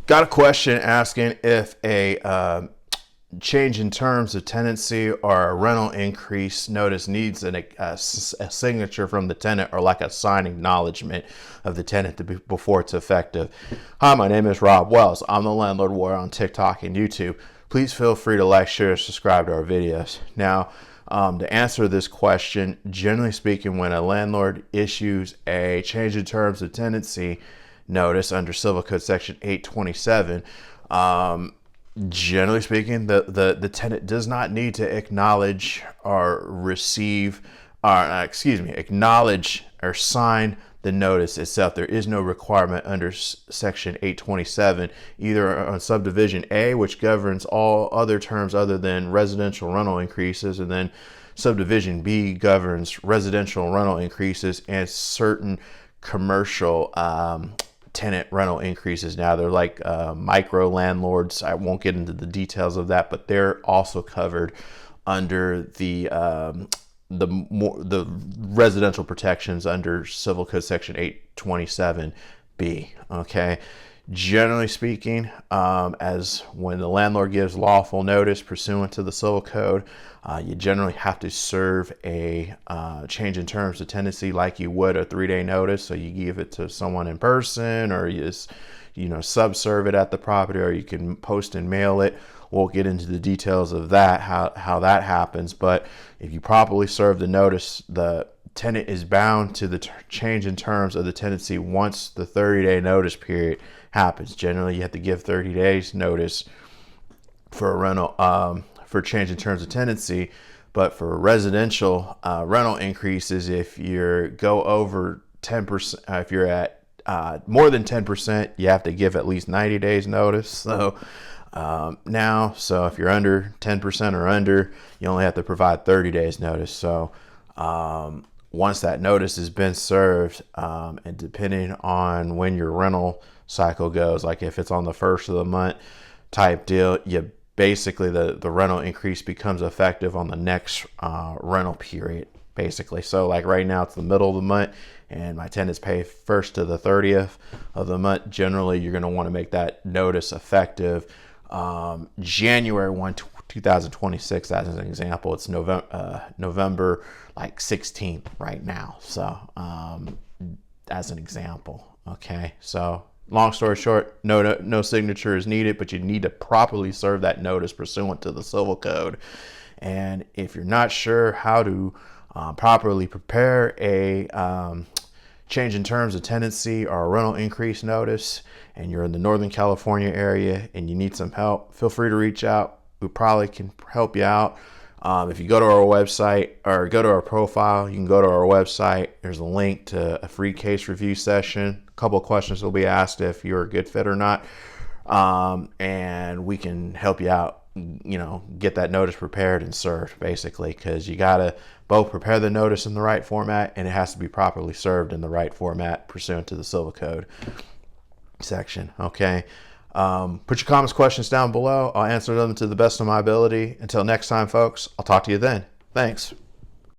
Got a question asking if a change in terms of tenancy or a rental increase notice needs a signature from the tenant or like a signed acknowledgement of the tenant before it's effective. Hi, my name is Rob Wells. I'm the Landlord Warrior on TikTok and YouTube. Please feel free to like, share, subscribe to our videos. Now, to answer this question, generally speaking, when a landlord issues a change in terms of tenancy notice under Civil Code Section 827, generally speaking, the tenant does not need to acknowledge or receive, or acknowledge or sign the notice itself. There is no requirement under Section 827, either on Subdivision A, which governs all other terms other than residential rental increases, and then Subdivision B governs residential rental increases and certain commercial tenant rental increases. Now they're like micro landlords. I won't get into the details of that, but they're also covered under the residential protections under Civil Code Section 827B. Okay. Generally speaking, as when the landlord gives lawful notice pursuant to the Civil Code, you generally have to serve a change in terms of tenancy like you would a 3-day notice. So you give it to someone in person, or you just, subserve it at the property, or you can post and mail it. We'll get into the details of that, how that happens. But if you properly serve the notice, the tenant is bound to the change in terms of the tenancy once the 30-day notice period happens. Generally, you have to give 30 days notice for a rental, for change in terms of tenancy. But for residential rental increases, if you go over 10%, if you're at more than 10%, you have to give at least 90 days notice. So so if you're under 10% or under, you only have to provide 30 days notice. So once that notice has been served, and depending on when your rental cycle goes, like if it's on the first of the month type deal, you basically the rental increase becomes effective on the next rental period, basically. So like right now it's the middle of the month and my tenants pay 1st to the 30th of the month. Generally, you're going to want to make that notice effective January 1, 2026. As an example, it's November like 16th right now. So as an example. Okay, so long story short, no signature is needed, but you need to properly serve that notice pursuant to the Civil Code. And if you're not sure how to properly prepare a change in terms of tenancy or a rental increase notice, and you're in the Northern California area and you need some help, feel free to reach out. We probably can help you out. If you go to our website or go to our profile, you can go to our website. There's a link to a free case review session. A couple of questions will be asked if you're a good fit or not. And we can help you out, get that notice prepared and served, basically, because you got to both prepare the notice in the right format and it has to be properly served in the right format pursuant to the Civil Code section. Okay. Put your comments, questions down below. I'll answer them to the best of my ability. Until next time, folks, I'll talk to you then. Thanks.